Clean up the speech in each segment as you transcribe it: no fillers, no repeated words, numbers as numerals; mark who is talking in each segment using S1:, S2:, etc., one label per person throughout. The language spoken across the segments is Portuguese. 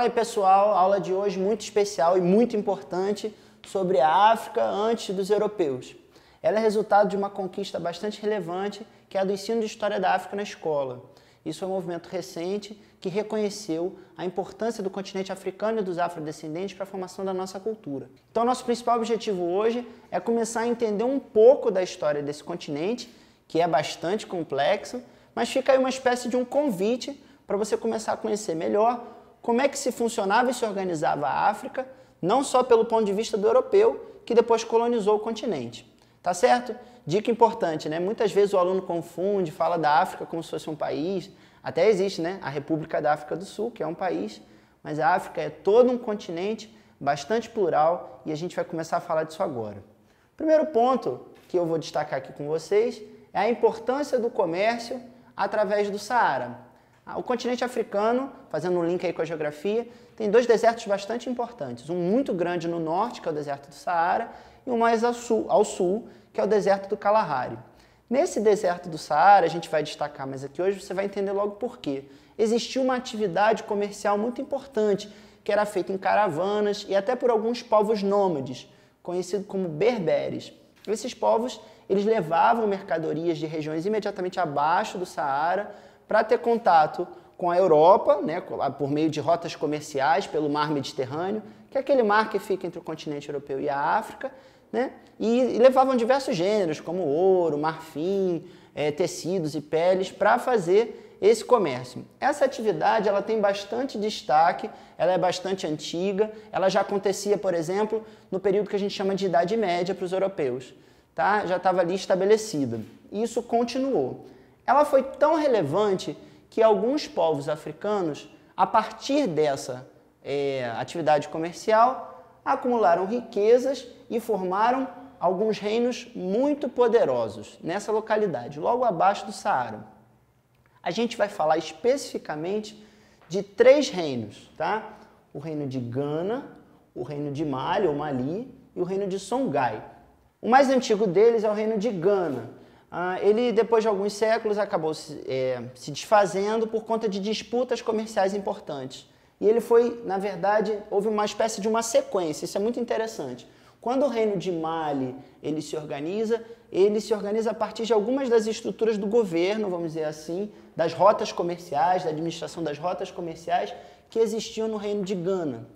S1: Fala aí pessoal, aula de hoje muito especial e muito importante sobre a África antes dos europeus. Ela é resultado de uma conquista bastante relevante que é a do ensino de História da África na escola. Isso é um movimento recente que reconheceu a importância do continente africano e dos afrodescendentes para a formação da nossa cultura. Então nosso principal objetivo hoje é começar a entender um pouco da história desse continente, que é bastante complexo, mas fica aí uma espécie de um convite para você começar a conhecer melhor como é que se funcionava e se organizava a África, não só pelo ponto de vista do europeu, que depois colonizou o continente. Tá certo? Dica importante, né? Muitas vezes o aluno confunde, fala da África como se fosse um país. Até existe, né? A República da África do Sul, que é um país, mas a África é todo um continente bastante plural e a gente vai começar a falar disso agora. O primeiro ponto que eu vou destacar aqui com vocês é a importância do comércio através do Saara. O continente africano, fazendo um link aí com a geografia, tem dois desertos bastante importantes. Um muito grande no norte, que é o deserto do Saara, e um mais ao sul, que é o deserto do Kalahari. Nesse deserto do Saara, a gente vai destacar, mas aqui hoje você vai entender logo por quê. Existia uma atividade comercial muito importante, que era feita em caravanas e até por alguns povos nômades, conhecidos como berberes. Esses povos, eles levavam mercadorias de regiões imediatamente abaixo do Saara, para ter contato com a Europa, né, por meio de rotas comerciais pelo mar Mediterrâneo, que é aquele mar que fica entre o continente europeu e a África, né, e levavam diversos gêneros, como ouro, marfim, tecidos e peles, para fazer esse comércio. Essa atividade ela tem bastante destaque, ela é bastante antiga, ela já acontecia, por exemplo, no período que a gente chama de Idade Média para os europeus. Tá? Já estava ali estabelecida. E isso continuou. Ela foi tão relevante que alguns povos africanos, a partir dessa atividade comercial, acumularam riquezas e formaram alguns reinos muito poderosos nessa localidade, logo abaixo do Saara. A gente vai falar especificamente de 3 reinos, tá? O reino de Gana, o reino de Mali ou Mali e o reino de Songhai. O mais antigo deles é o reino de Gana. Ele, depois de alguns séculos, acabou se desfazendo por conta de disputas comerciais importantes. E ele foi, na verdade, houve uma espécie de uma sequência, isso é muito interessante. Quando o reino de Mali ele se organiza a partir de algumas das estruturas do governo, vamos dizer assim, das rotas comerciais, da administração das rotas comerciais que existiam no reino de Gana.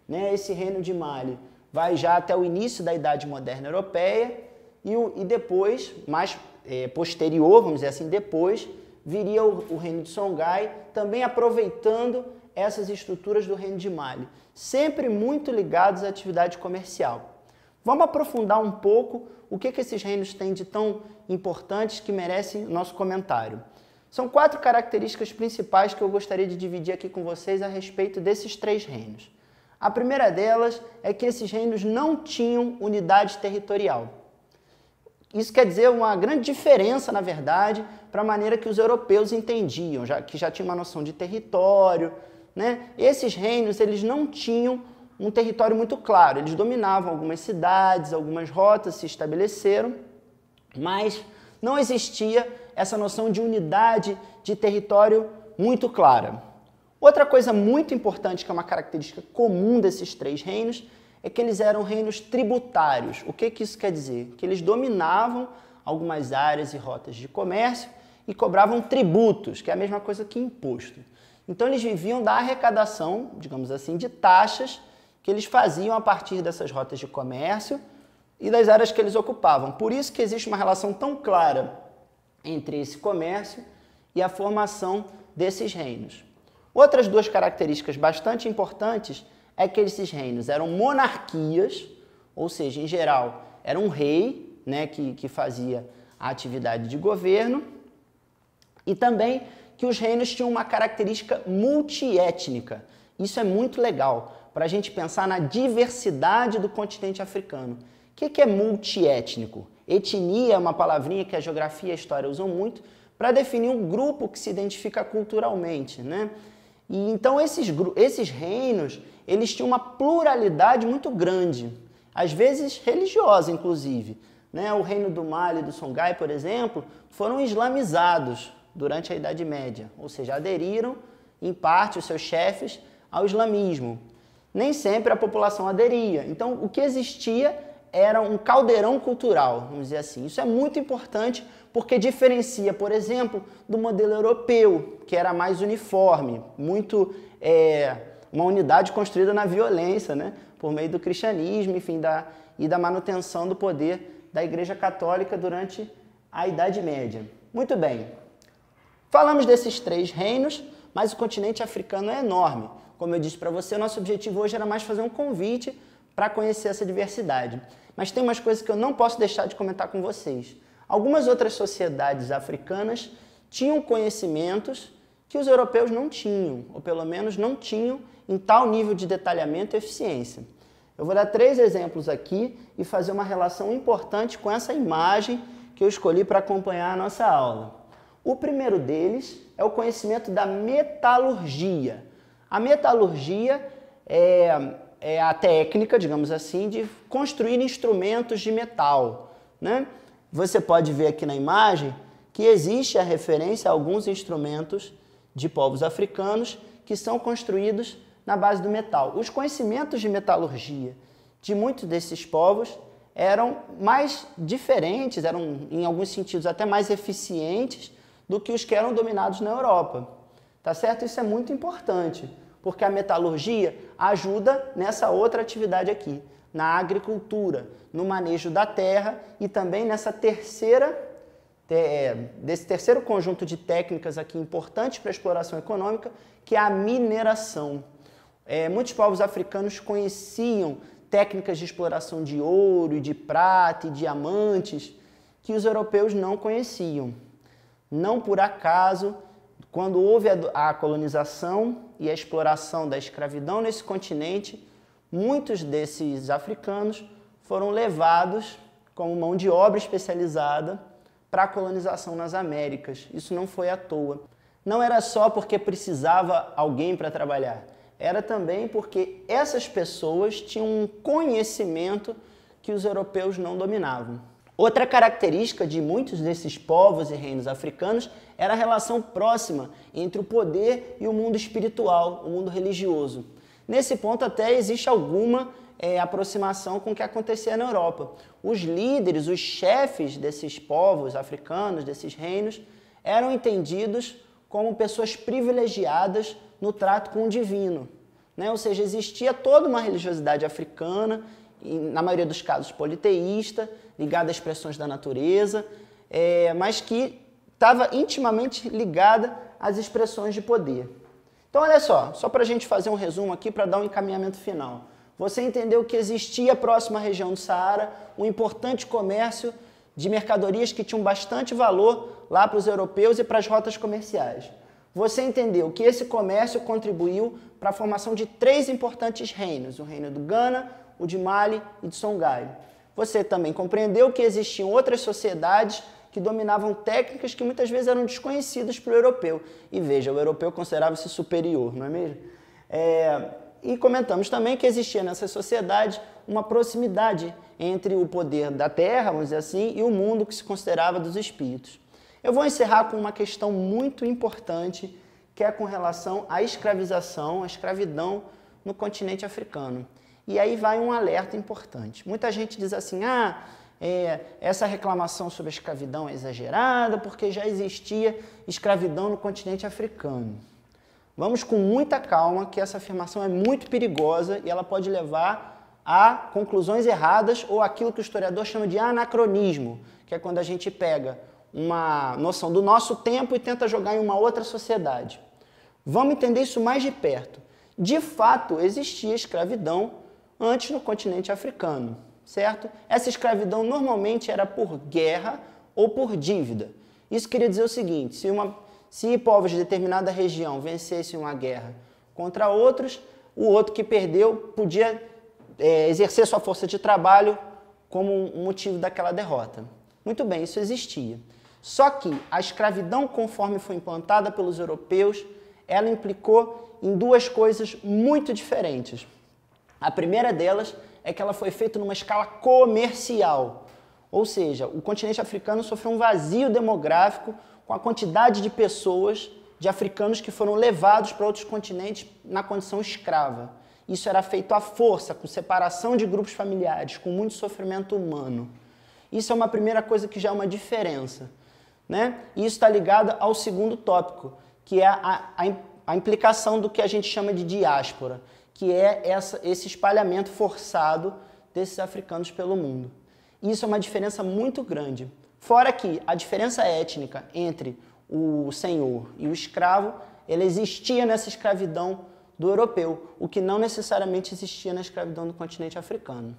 S1: Né? Esse reino de Mali vai já até o início da Idade Moderna Europeia e depois, mais posterior, vamos dizer assim, depois, viria o reino de Songhai, também aproveitando essas estruturas do reino de Mali, sempre muito ligados à atividade comercial. Vamos aprofundar um pouco o que esses reinos têm de tão importantes que merecem o nosso comentário. São 4 características principais que eu gostaria de dividir aqui com vocês a respeito desses 3 reinos. A primeira delas é que esses reinos não tinham unidade territorial. Isso quer dizer uma grande diferença, na verdade, para a maneira que os europeus entendiam, que já tinham uma noção de território. Né? Esses reinos eles não tinham um território muito claro, eles dominavam algumas cidades, algumas rotas se estabeleceram, mas não existia essa noção de unidade de território muito clara. Outra coisa muito importante, que é uma característica comum desses 3 reinos, é que eles eram reinos tributários. O que isso quer dizer? Que eles dominavam algumas áreas e rotas de comércio e cobravam tributos, que é a mesma coisa que imposto. Então eles viviam da arrecadação, digamos assim, de taxas que eles faziam a partir dessas rotas de comércio e das áreas que eles ocupavam. Por isso que existe uma relação tão clara entre esse comércio e a formação desses reinos. Outras 2 características bastante importantes é que esses reinos eram monarquias, ou seja, em geral, era um rei, né, que fazia a atividade de governo, e também que os reinos tinham uma característica multiétnica. Isso é muito legal, para a gente pensar na diversidade do continente africano. O que é multiétnico? Etnia é uma palavrinha que a geografia e a história usam muito para definir um grupo que se identifica culturalmente, né? E então esses reinos, eles tinham uma pluralidade muito grande, às vezes religiosa, inclusive. Né? O reino do Mali e do Songhai, por exemplo, foram islamizados durante a Idade Média, ou seja, aderiram, em parte, os seus chefes ao islamismo. Nem sempre a população aderia. Então, o que existia era um caldeirão cultural, vamos dizer assim. Isso é muito importante porque diferencia, por exemplo, do modelo europeu, que era mais uniforme, muito uma unidade construída na violência, né? Por meio do cristianismo, enfim, e da manutenção do poder da Igreja Católica durante a Idade Média. Muito bem. Falamos desses 3 reinos, mas o continente africano é enorme. Como eu disse para você, nosso objetivo hoje era mais fazer um convite para conhecer essa diversidade. Mas tem umas coisas que eu não posso deixar de comentar com vocês. Algumas outras sociedades africanas tinham conhecimentos que os europeus não tinham, ou pelo menos não tinham em tal nível de detalhamento e eficiência. Eu vou dar 3 exemplos aqui e fazer uma relação importante com essa imagem que eu escolhi para acompanhar a nossa aula. O primeiro deles é o conhecimento da metalurgia. A metalurgia é a técnica, digamos assim, de construir instrumentos de metal, né? Você pode ver aqui na imagem que existe a referência a alguns instrumentos de povos africanos que são construídos na base do metal. Os conhecimentos de metalurgia de muitos desses povos eram mais diferentes, eram em alguns sentidos até mais eficientes do que os que eram dominados na Europa. Tá certo? Isso é muito importante, porque a metalurgia ajuda nessa outra atividade aqui, na agricultura, no manejo da terra e também nessa desse terceiro conjunto de técnicas aqui importantes para a exploração econômica, que é a mineração. Muitos povos africanos conheciam técnicas de exploração de ouro, e de prata e diamantes que os europeus não conheciam. Não por acaso, quando houve a colonização e a exploração da escravidão nesse continente, muitos desses africanos foram levados como mão de obra especializada para a colonização nas Américas. Isso não foi à toa. Não era só porque precisava alguém para trabalhar, era também porque essas pessoas tinham um conhecimento que os europeus não dominavam. Outra característica de muitos desses povos e reinos africanos era a relação próxima entre o poder e o mundo espiritual, o mundo religioso. Nesse ponto até existe alguma aproximação com o que acontecia na Europa. Os líderes, os chefes desses povos africanos, desses reinos, eram entendidos como pessoas privilegiadas no trato com o divino, né? Ou seja, existia toda uma religiosidade africana, na maioria dos casos politeísta, ligada a expressões da natureza, mas que estava intimamente ligada às expressões de poder. Então, olha só para a gente fazer um resumo aqui para dar um encaminhamento final. Você entendeu que existia próximo à região do Saara um importante comércio de mercadorias que tinham bastante valor lá para os europeus e para as rotas comerciais. Você entendeu que esse comércio contribuiu para a formação de 3 importantes reinos, o reino do Ghana, o de Mali e de Songhai. Você também compreendeu que existiam outras sociedades que dominavam técnicas que muitas vezes eram desconhecidas para o europeu. E veja, o europeu considerava-se superior, não é mesmo? E comentamos também que existia nessa sociedade uma proximidade entre o poder da terra, vamos dizer assim, e o mundo que se considerava dos espíritos. Eu vou encerrar com uma questão muito importante, que é com relação à escravização, à escravidão no continente africano. E aí vai um alerta importante. Muita gente diz assim, essa reclamação sobre a escravidão é exagerada porque já existia escravidão no continente africano. Vamos com muita calma, que essa afirmação é muito perigosa e ela pode levar a conclusões erradas ou aquilo que o historiador chama de anacronismo, que é quando a gente pega uma noção do nosso tempo e tenta jogar em uma outra sociedade. Vamos entender isso mais de perto. De fato, existia escravidão antes no continente africano, certo? Essa escravidão normalmente era por guerra ou por dívida. Isso queria dizer o seguinte, se povos de determinada região vencessem uma guerra contra outros, o outro que perdeu podia exercer sua força de trabalho como um motivo daquela derrota. Muito bem, isso existia. Só que a escravidão, conforme foi implantada pelos europeus, ela implicou em 2 coisas muito diferentes. A primeira delas é que ela foi feita numa escala comercial, ou seja, o continente africano sofreu um vazio demográfico com a quantidade de pessoas de africanos que foram levados para outros continentes na condição escrava. Isso era feito à força, com separação de grupos familiares, com muito sofrimento humano. Isso é uma primeira coisa que já é uma diferença, né? E isso está ligado ao segundo tópico, que é a implicação do que a gente chama de diáspora, que é esse espalhamento forçado desses africanos pelo mundo. Isso é uma diferença muito grande. Fora que a diferença étnica entre o senhor e o escravo, ela existia nessa escravidão do europeu, o que não necessariamente existia na escravidão do continente africano.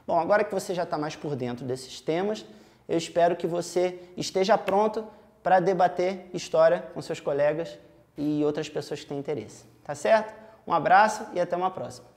S1: Bom, agora que você já está mais por dentro desses temas, eu espero que você esteja pronto para debater história com seus colegas e outras pessoas que têm interesse. Tá certo? Um abraço e até uma próxima.